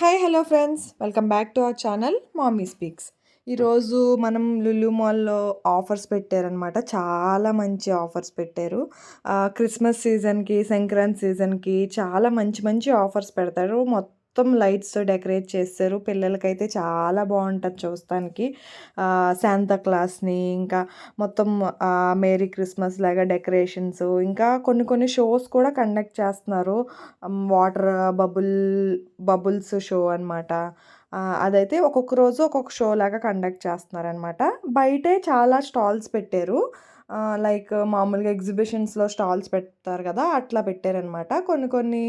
Hi hello friends, welcome back to our channel Mommy Speaks. ఈరోజు మనం లులు మాల్లో offers పెట్టారనమాట. చాలా మంచి ఆఫర్స్ పెట్టారు. క్రిస్మస్ సీజన్కి, సంక్రాంతి సీజన్కి చాలా మంచి మంచి ఆఫర్స్ పెడతారు. మొత్తం లైట్స్తో డెకరేట్ చేస్తారు. పిల్లలకైతే చాలా బాగుంటుంది చూస్తానికి. శాంతా క్లాస్ని ఇంకా మొత్తం మేరీ క్రిస్మస్ లాగా డెకరేషన్స్, ఇంకా కొన్ని కొన్ని షోస్ కూడా కండక్ట్ చేస్తున్నారు. వాటర్ బబుల్స్ షో అనమాట. అదైతే ఒక్కొక్క రోజు ఒక్కొక్క షో లాగా కండక్ట్ చేస్తున్నారనమాట. బయటే చాలా స్టాల్స్ పెట్టారు. లైక్ మామూలుగా ఎగ్జిబిషన్స్లో స్టాల్స్ పెడతారు కదా, అట్లా పెట్టారనమాట. కొన్ని కొన్ని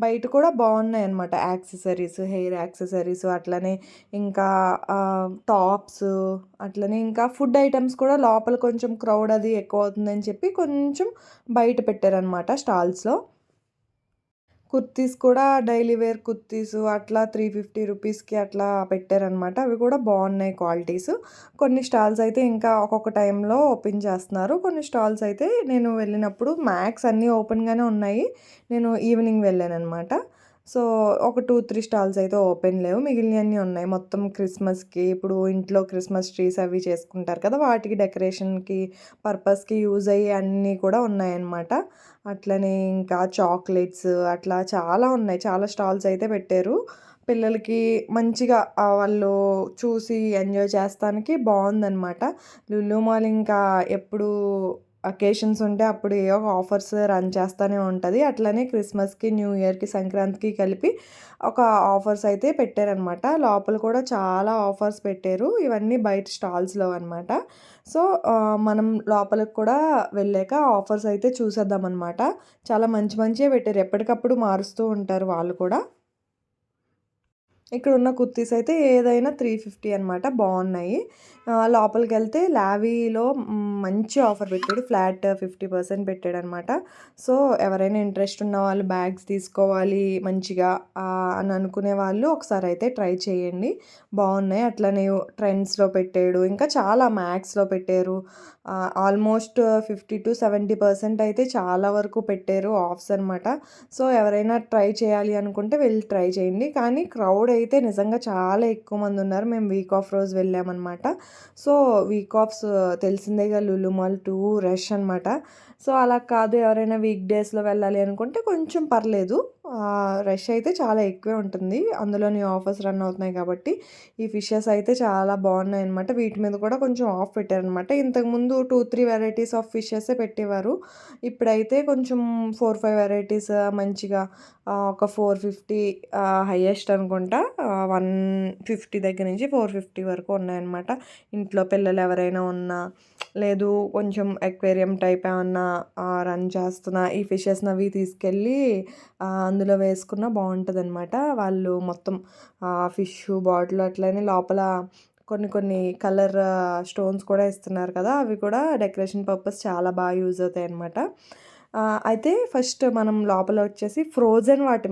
బయట కూడా బాగున్నాయి అనమాట. యాక్సెసరీస్, హెయిర్ యాక్సెసరీస్, అట్లనే ఇంకా టాప్స్, అట్లనే ఇంకా ఫుడ్ ఐటమ్స్ కూడా లోపల కొంచెం క్రౌడ్ అది ఎక్కువ అవుతుందని చెప్పి కొంచెం బయట పెట్టారనమాట స్టాల్స్లో. కుర్తీస్ కూడా డైలీ వేర్ కుర్తీస్ అట్లా 350 రూపీస్కి అట్లా పెట్టారనమాట. అవి కూడా బాగున్నాయి క్వాలిటీస్. కొన్ని స్టాల్స్ అయితే ఇంకా ఒక్కొక్క టైంలో ఓపెన్ చేస్తున్నారు. కొన్ని స్టాల్స్ అయితే నేను వెళ్ళినప్పుడు మ్యాక్స్ అన్నీ ఓపెన్గానే ఉన్నాయి. నేను ఈవినింగ్ వెళ్ళానమాట. సో ఒక 2-3 స్టాల్స్ అయితే ఓపెన్ లేవు, మిగిలినవన్నీ ఉన్నాయి. మొత్తం క్రిస్మస్కి ఇప్పుడు ఇంట్లో క్రిస్మస్ ట్రీస్ అవి చేసుకుంటారు కదా, వాటికి డెకరేషన్కి పర్పస్కి యూజ్ అయ్యి అన్నీ కూడా ఉన్నాయన్నమాట. అట్లనే ఇంకా చాక్లెట్స్ అట్లా చాలా ఉన్నాయి. చాలా స్టాల్స్ అయితే పెట్టారు. పిల్లలకి మంచిగా వాళ్ళు చూసి ఎంజాయ్ చేస్తానికి బాగుందన్నమాట. లులు మాల్ ఇంకా ఎప్పుడు అకేషన్స్ ఉంటే అప్పుడు ఏవో ఆఫర్స్ రన్ చేస్తూనే ఉంటుంది. అట్లనే క్రిస్మస్కి, న్యూ ఇయర్కి, సంక్రాంతికి కలిపి ఒక ఆఫర్స్ అయితే పెట్టారనమాట. లోపల కూడా చాలా ఆఫర్స్ పెట్టారు. ఇవన్నీ బయట స్టాల్స్లో అనమాట. సో మనం లోపలికి కూడా వెళ్ళాక ఆఫర్స్ అయితే చూసేద్దాం అనమాట. చాలా మంచి మంచిగా పెట్టారు. ఎప్పటికప్పుడు మారుస్తూ ఉంటారు వాళ్ళు కూడా. ఇక్కడ ఉన్న కుర్తీస్ అయితే ఏదైనా 350 అనమాట, బాగున్నాయి. లోపలికి వెళ్తే లావీలో మంచి ఆఫర్ పెట్టాడు. ఫ్లాట్ 50% పెట్టాడనమాట. సో ఎవరైనా ఇంట్రెస్ట్ ఉన్న వాళ్ళు, బ్యాగ్స్ తీసుకోవాలి మంచిగా అని అనుకునే వాళ్ళు ఒకసారి అయితే ట్రై చేయండి, బాగున్నాయి. అట్లనే ట్రెండ్స్లో పెట్టాడు, ఇంకా చాలా మ్యాక్స్లో పెట్టారు. ఆల్మోస్ట్ 50-70% అయితే చాలా వరకు పెట్టారు ఆఫ్స్ అనమాట. సో ఎవరైనా ట్రై చేయాలి అనుకుంటే వెళ్ళి ట్రై చేయండి. కానీ క్రౌడ్ అయితే నిజంగా చాలా ఎక్కువ మంది ఉన్నారు. మేము వీక్ ఆఫ్ రోజు వెళ్ళామన్నమాట. సో వీక్ ఆఫ్స్ తెలిసిందేగా, లులు మాల్ టూ రష్ అనమాట. సో అలా కాదు, ఎవరైనా వీక్ డేస్లో వెళ్ళాలి అనుకుంటే కొంచెం పర్లేదు. రష్ అయితే చాలా ఎక్కువే ఉంటుంది, అందులోని ఆఫర్స్ రన్ అవుతున్నాయి కాబట్టి. ఈ ఫిషెస్ అయితే చాలా బాగున్నాయి అనమాట. వీటి మీద కూడా కొంచెం ఆఫ్ పెట్టారనమాట. ఇంతకుముందు 2-3 వెరైటీస్ ఆఫ్ ఫిషెసే పెట్టేవారు. ఇప్పుడైతే కొంచెం 4-5 వెరైటీస్ మంచిగా, ఒక 450 హయ్యెస్ట్ అనుకుంటా, 150 దగ్గర నుంచి 450 వరకు ఉన్నాయన్నమాట. ఇంట్లో పిల్లలు ఎవరైనా ఉన్నా, లేదు కొంచెం ఎక్వేరియం టైప్ ఏమన్నా రన్ చేస్తున్నా, ఈ ఫిషెస్ని అవి తీసుకెళ్ళి అందులో వేసుకున్న బాగుంటుంది అనమాట. వాళ్ళు మొత్తం ఫిష్ బాటిల్ అట్లనే లోపల కొన్ని కొన్ని కలర్ స్టోన్స్ కూడా ఇస్తున్నారు కదా, అవి కూడా డెకరేషన్ పర్పస్ చాలా బాగా యూజ్ అవుతాయి అనమాట. అయితే ఫస్ట్ మనం లోపల వచ్చేసి ఫ్రోజన్ వాటి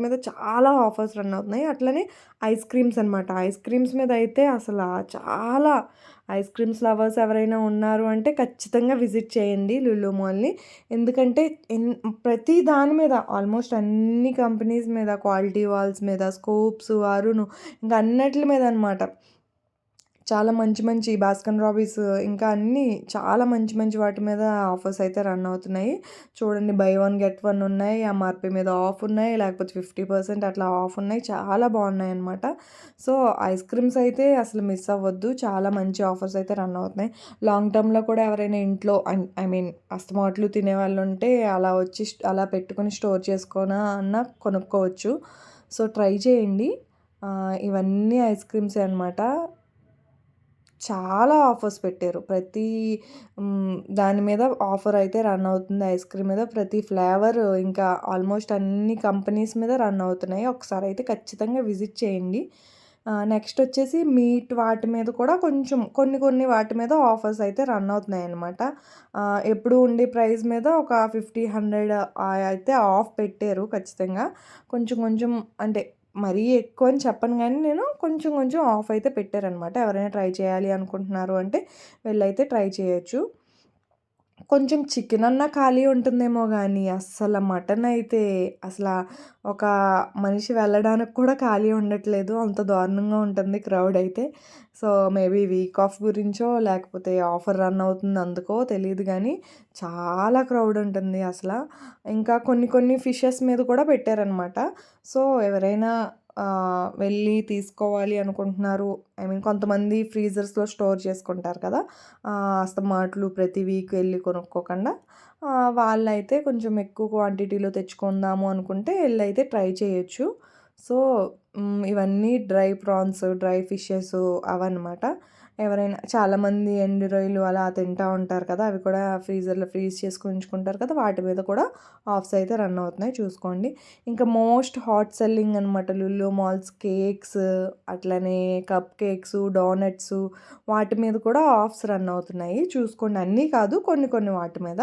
మీద చాలా ఆఫర్స్ రన్ అవుతున్నాయి. అట్లనే ఐస్ క్రీమ్స్ అనమాట. ఐస్ క్రీమ్స్ మీద అయితే అసలు చాలా, ఐస్ క్రీమ్స్ లవర్స్ ఎవరైనా ఉన్నారు అంటే ఖచ్చితంగా విజిట్ చేయండి లులు మాల్ని. ఎందుకంటే ప్రతి దాని మీద, ఆల్మోస్ట్ అన్ని కంపెనీస్ మీద, క్వాలిటీ వాల్స్ మీద, స్కోప్స్, అరుణ్, ఇంకా అన్నిటి మీద అనమాట. చాలా మంచి మంచి బాస్కన్ రాబిన్స్, ఇంకా అన్నీ చాలా మంచి మంచి వాటి మీద ఆఫర్స్ అయితే రన్ అవుతున్నాయి. చూడండి, బై వన్ గెట్ వన్ ఉన్నాయి, ఎంఆర్పి మీద ఆఫ్ ఉన్నాయి, లేకపోతే 50% అట్లా ఆఫ్ ఉన్నాయి. చాలా బాగున్నాయి అనమాట. సో ఐస్ క్రీమ్స్ అయితే అసలు మిస్ అవ్వద్దు, చాలా మంచి ఆఫర్స్ అయితే రన్ అవుతున్నాయి. లాంగ్ టర్మ్లో కూడా ఎవరైనా ఇంట్లో ఐ మీన్ అస్తమాట్లు తినేవాళ్ళు ఉంటే అలా వచ్చి అలా పెట్టుకొని స్టోర్ చేసుకొని అన్న కొనుక్కోవచ్చు. సో ట్రై చేయండి. ఇవన్నీ ఐస్ క్రీమ్సే అనమాట. చాలా ఆఫర్స్ పెట్టారు. ప్రతి దాని మీద ఆఫర్ అయితే రన్ అవుతుంది. ఐస్ క్రీమ్ మీద ప్రతి ఫ్లేవర్, ఇంకా ఆల్మోస్ట్ అన్ని కంపెనీస్ మీద రన్ అవుతున్నాయి. ఒకసారి అయితే ఖచ్చితంగా విజిట్ చేయండి. నెక్స్ట్ వచ్చేసి మీట్ వాటి మీద కూడా కొంచెం కొన్ని కొన్ని వాటి మీద ఆఫర్స్ అయితే రన్ అవుతున్నాయి అన్నమాట. ఎప్పుడు ఉండే ప్రైస్ మీద ఒక 50-100 అయితే ఆఫ్ పెట్టారు ఖచ్చితంగా. కొంచెం కొంచెం అంటే మరీ ఎక్కువ అని చెప్పను, కానీ నేను కొంచెం కొంచెం ఆఫ్ అయితే పెట్టారనమాట. ఎవరైనా ట్రై చేయాలి అనుకుంటున్నారు అంటే వెళ్ళైతే ట్రై చేయొచ్చు. కొంచెం చికెన్ అన్నా ఖాళీ ఉంటుందేమో గానీ, అస్సల మటన్ అయితే అసల ఒక మనిషి వెళ్ళడానికి కూడా ఖాళీ ఉండట్లేదు. అంత దారుణంగా ఉంటుంది క్రౌడ్ అయితే. సో, మేబీ వీక్ ఆఫ్ గురించో, లేకపోతే ఆఫర్ రన్ అవుతుంది అందుకో తెలీదు గానీ, చాలా క్రౌడ్ ఉంటుంది అసల. ఇంకా కొన్ని కొన్ని ఫిషెస్ మీద కూడా పెట్టారనమాట. సో, ఎవరైనా వెళ్ళి తీసుకోవాలి అనుకుంటున్నారు. ఐ మీన్ కొంతమంది ఫ్రీజర్స్‌లో స్టోర్ చేసుకుంటారు కదా! అస్తమాట్లు ప్రతి వీక్ ఎళ్లి కొనుక్కోకుండా వాళ్ళైతే కొంచెం ఎక్కువ క్వాంటిటీలో తెచ్చుకుందాము అనుకుంటే ఎళ్ళైతే ట్రై చేయొచ్చు. సో, ఇవన్నీ డ్రై ప్రాన్స్, డ్రై ఫిషెస్ అవన్నమాట. ఎవరైనా చాలామంది ఎండు రొయ్యలు అలా తింటా ఉంటారు కదా! అవి కూడా ఫ్రీజర్‌లో ఫ్రీజ్ చేసుకొని ఉంచుకుంటారు కదా! వాటి మీద కూడా ఆఫర్స్ అయితే రన్ అవుతున్నాయి చూసుకోండి. ఇంకా మోస్ట్ హాట్ సెల్లింగ్ అనమాట లులు మాల్స్ కేక్స్, అట్లనే కప్ కేక్స్, డోనట్స్ వాటి మీద కూడా ఆఫర్స్ రన్ అవుతున్నాయి. చూసుకోండి అన్నీ కాదు కొన్ని కొన్ని వాటి మీద.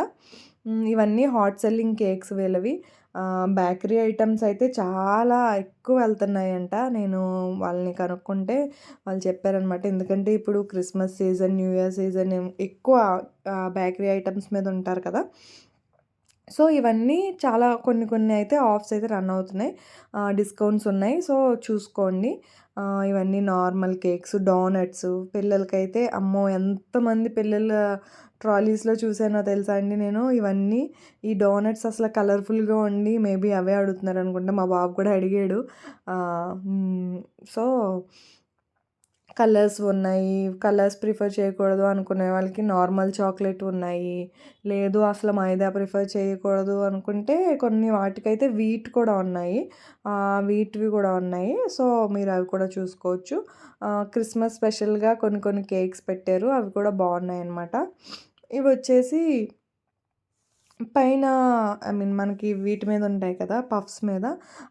ఇవన్నీ హాట్ సెల్లింగ్ కేక్స్ వీళ్ళవి. బేకరీ ఐటెమ్స్ అయితే చాలా ఎక్కువ వెళ్తున్నాయంట. నేను వాళ్ళని కనుక్కుంటే వాళ్ళు చెప్పారనమాట. ఎందుకంటే ఇప్పుడు Christmas season, new year season ఎక్కువ బేకరీ ఐటెమ్స్ మీద ఉంటారు కదా! సో, ఇవన్నీ చాలా కొన్ని కొన్ని అయితే ఆఫర్స్ అయితే రన్ అవుతున్నాయి. డిస్కౌంట్స్ ఉన్నాయి. సో, చూసుకోండి. ఇవన్నీ నార్మల్ కేక్స్, డోనట్స్ పిల్లలకైతే అమ్మో! ఎంతమంది పిల్లల ట్రాలీస్‌లో చూసానో తెలుసా అండి నేను. ఇవన్నీ ఈ డోనట్స్ అసలు కలర్‌ఫుల్‌గా ఉండి మేబీ అవే అడుగుతున్నారనుకుంటా. మా బాబు కూడా అడిగాడు. సో కలర్స్ ఉన్నాయి. కలర్స్ ప్రిఫర్ చేయకూడదు అనుకునే వాళ్ళకి నార్మల్ చాక్లెట్ ఉన్నాయి. లేదు అసలు మైదా ప్రిఫర్ చేయకూడదు అనుకుంటే కొన్ని వాటికైతే వీట్ కూడా ఉన్నాయి. వీట్‌వి కూడా ఉన్నాయి. సో, మీరు అవి కూడా చూసుకోవచ్చు. క్రిస్మస్ స్పెషల్‌గా కొన్ని కొన్ని కేక్స్ పెట్టారు. అవి కూడా బాగున్నాయన్నమాట. ఇవొచ్చేసి పైన ఐ మీన్ మనకి వీటి మీద ఉంటాయి కదా! పఫ్స్ మీద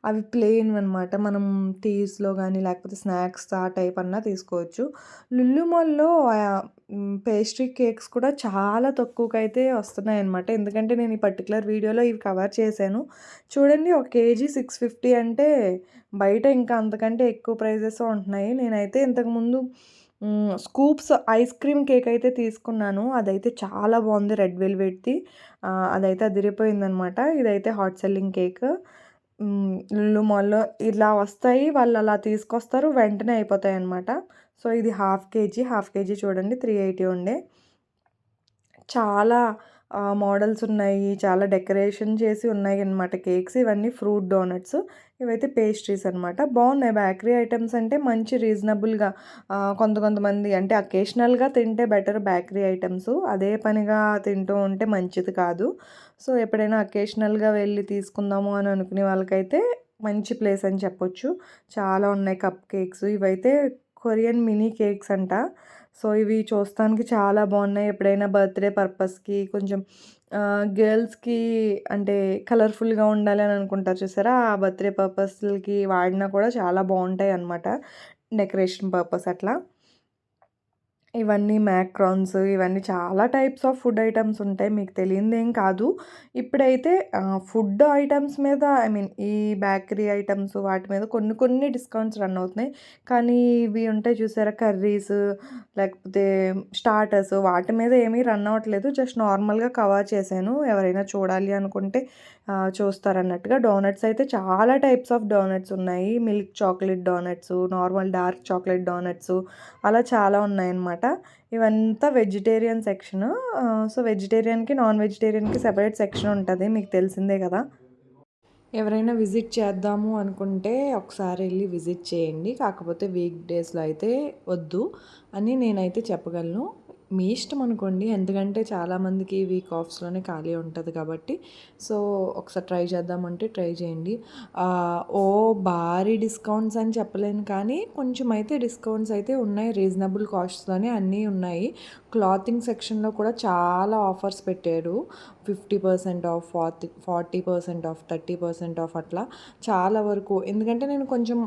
అవి ప్లెయిన్‌వనమాట. మనం టీస్‌లో గానీ, లేకపోతే స్నాక్స్ ఆ టైప్ అన్నా తీసుకోవచ్చు. లులు మాల్‌లో పేస్ట్రీ కేక్స్ కూడా చాలా తక్కువకైతే వస్తున్నాయన్నమాట. ఎందుకంటే నేను ఈ పర్టిక్యులర్ వీడియోలో ఇవి కవర్ చేశాను. చూడండి ఒక కేజీ 650 అంటే బయట ఇంకా అంతకంటే ఎక్కువ ప్రైజెస్ ఉంటున్నాయి. నేనైతే ఇంతకుముందు స్కూప్స్ ఐస్ క్రీమ్ కేక్ అయితే తీసుకున్నాను. అదైతే చాలా బాగుంది రెడ్ వెల్వెట్‌ది. అదైతే అదిరిపోయిందనమాట. ఇదైతే హాట్ సెల్లింగ్ కేక్. లులు మాల్‌లో ఇలా వస్తాయి. వాళ్ళు అలా తీసుకొస్తారు. వెంటనే అయిపోతాయన్నమాట. సో, ఇది హాఫ్ కేజీ చూడండి 380 ఉండే. చాలా మోడల్స్ ఉన్నాయి. చాలా డెకరేషన్ చేసి ఉన్నాయన్నమాట కేక్స్. ఇవన్నీ ఫ్రూట్ డోనట్స్. ఇవైతే పేస్ట్రీస్ అనమాట. బాగున్నాయి బేకరీ ఐటెమ్స్ అంటే మంచి రీజనబుల్‌గా కొంతమంది అంటే అకేషనల్‌గా తింటే బెటర్ బేకరీ ఐటెమ్స్. అదే పనిగా తింటూ ఉంటే మంచిది కాదు. సో, ఎప్పుడైనా అకేషనల్‌గా వెళ్ళి తీసుకుందాము అని అనుకునే వాళ్ళకైతే మంచి ప్లేస్ అని చెప్పొచ్చు. చాలా ఉన్నాయి కప్ కేక్స్. ఇవైతే కొరియన్ మినీ కేక్స్ అంట. సో, ఇవి చూస్తానికి చాలా బాగున్నాయి. ఎప్పుడైనా బర్త్‌డే పర్పస్‌కి కొంచెం గర్ల్స్‌కి అంటే కలర్‌ఫుల్‌గా ఉండాలి అని అనుకుంటారు చూసారా? ఆ బర్త్‌డే పర్పస్‌లకి వాడినా కూడా చాలా బాగుంటాయన్నమాట. డెకరేషన్ పర్పస్ అట్లా. ఇవన్నీ మ్యాక్రాన్స్ ఇవన్నీ చాలా టైప్స్ ఆఫ్ ఫుడ్ ఐటెమ్స్ ఉంటాయి. మీకు తెలియనిదేం కాదు. ఇప్పుడైతే ఫుడ్ ఐటెమ్స్ మీద ఐ మీన్ ఈ బేకరీ ఐటెమ్స్ వాటి మీద కొన్ని కొన్ని డిస్కౌంట్స్ రన్ అవుతున్నాయి. కానీ ఇవి ఉంటాయి చూసారా కర్రీస్ లేకపోతే స్టార్టర్స్ వాటి మీద ఏమీ రన్ అవ్వట్లేదు. జస్ట్ నార్మల్‌గా కవర్ చేశాను. ఎవరైనా చూడాలి అనుకుంటే చూస్తారన్నట్టుగా. డోనట్స్ అయితే చాలా టైప్స్ ఆఫ్ డోనట్స్ ఉన్నాయి. Milk chocolate doughnuts, normal dark chocolate doughnuts అలా చాలా ఉన్నాయన్నమాట. ఇవంతా వెజిటేరియన్ సెక్షను. సో, వెజిటేరియన్‌కి, నాన్ వెజిటేరియన్‌కి సెపరేట్ సెక్షన్ ఉంటది. మీకు తెలిసిందే కదా! ఎవరైనా విజిట్ చేద్దాము అనుకుంటే ఒకసారి ఎళ్లి విజిట్ చేయండి. కాకపోతే వీక్ డేస్‌లో అయితే వద్దు అని నేనైతే చెప్పగలను. మీ ఇష్టం అనుకోండి. ఎందుకంటే చాలామందికి వీక్ ఆఫ్స్‌లోనే ఖాళీ ఉంటది కాబట్టి. సో, ఒకసారి ట్రై చేద్దామంటే ట్రై చేయండి. భారీ డిస్కౌంట్స్ అని చెప్పలేను కానీ కొంచెం అయితే డిస్కౌంట్స్ అయితే ఉన్నాయి. రీజనబుల్ కాస్ట్స్‌లోనే అన్నీ ఉన్నాయి. క్లాతింగ్ సెక్షన్‌లో కూడా చాలా ఆఫర్స్ పెట్టారు. 50% ఆఫ్, 40% ఆఫ్, 30% ఆఫ్ అట్లా చాలా వరకు. ఎందుకంటే నేను కొంచెం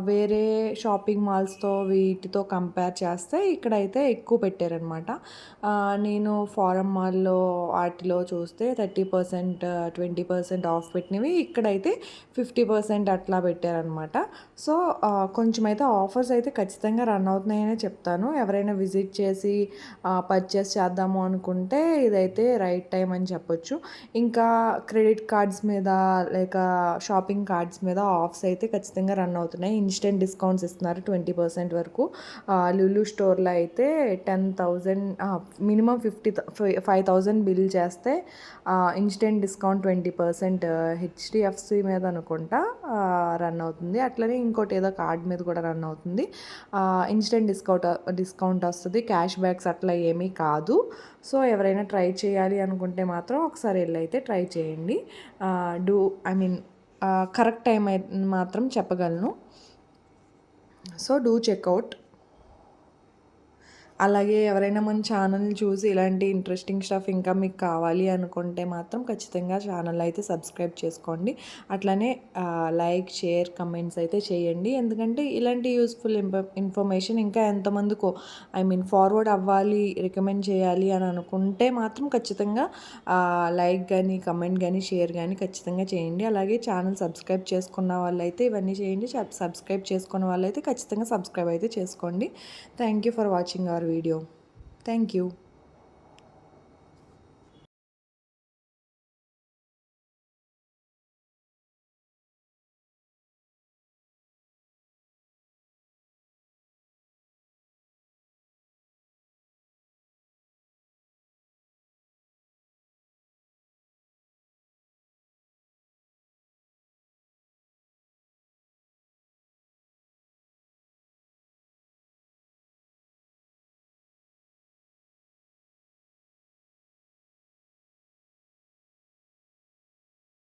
వేరే షాపింగ్ మాల్స్‌తో వీటితో కంపేర్ చేస్తే ఇక్కడైతే ఎక్కువ పెట్టారనమాట. అనమాట. నేను ఫారం మాల్‌లో వాటిలో చూస్తే 30%, 20% ఆఫ్ పెట్టినవి ఇక్కడైతే 50% అట్లా పెట్టారనమాట. సో, కొంచెమైతే ఆఫర్స్ అయితే ఖచ్చితంగా రన్ అవుతున్నాయనే చెప్తాను. ఎవరైనా విజిట్ చేసి పర్చేస్ చేద్దాము అనుకుంటే ఇదైతే రైట్ టైం అని చెప్పొచ్చు. ఇంకా క్రెడిట్ కార్డ్స్ మీద లేక షాపింగ్ కార్డ్స్ మీద ఆఫ్స్ అయితే ఖచ్చితంగా రన్ అవుతున్నాయి. ఇన్‌స్టంట్ డిస్కౌంట్స్ ఇస్తున్నారు 20% వరకు. లులు స్టోర్‌లో అయితే 10,000 మినిమమ్ 5,000 బిల్ చేస్తే ఇన్‌స్టంట్ డిస్కౌంట్ 20% హెచ్‌డిఎఫ్‌సి మీద అనుకుంటా రన్ అవుతుంది. అట్లనే ఇంకోటి ఏదో కార్డ్ మీద కూడా రన్ అవుతుంది. ఇన్‌స్టంట్ డిస్కౌంట్ వస్తది. క్యాష్ బ్యాక్స్ అట్లా ఏమీ కాదు. సో, ఎవరైనా ట్రై చేయాలి అనుకుంటే మాత్రం ఒకసారి ఎళ్ళైతే ట్రై చేయండి. Do I mean correct time మాత్రం చెప్పగలను. So, do checkout. అలాగే ఎవరైనా మన ఛానల్‌ని చూసి ఇలాంటి ఇంట్రెస్టింగ్ స్టఫ్ ఇంకా మీకు కావాలి అనుకుంటే మాత్రం ఖచ్చితంగా ఛానల్ అయితే సబ్స్క్రైబ్ చేసుకోండి. అట్లనే లైక్, షేర్, కమెంట్స్ అయితే చేయండి. ఎందుకంటే ఇలాంటి యూస్‌ఫుల్ ఇన్ఫర్మేషన్ ఇంకా ఎంతమందికో ఫార్వర్డ్ అవ్వాలి, రికమెండ్ చేయాలి అని అనుకుంటే మాత్రం ఖచ్చితంగా లైక్ గానీ, కమెంట్ గానీ, షేర్ గానీ ఖచ్చితంగా చేయండి. అలాగే ఛానల్ సబ్స్క్రైబ్ చేసుకున్న వాళ్ళైతే ఇవన్నీ చేయండి. సబ్స్క్రైబ్ చేసుకున్న వాళ్ళైతే ఖచ్చితంగా సబ్స్క్రైబ్ అయితే చేసుకోండి. Thank you for watching our video. Thank you.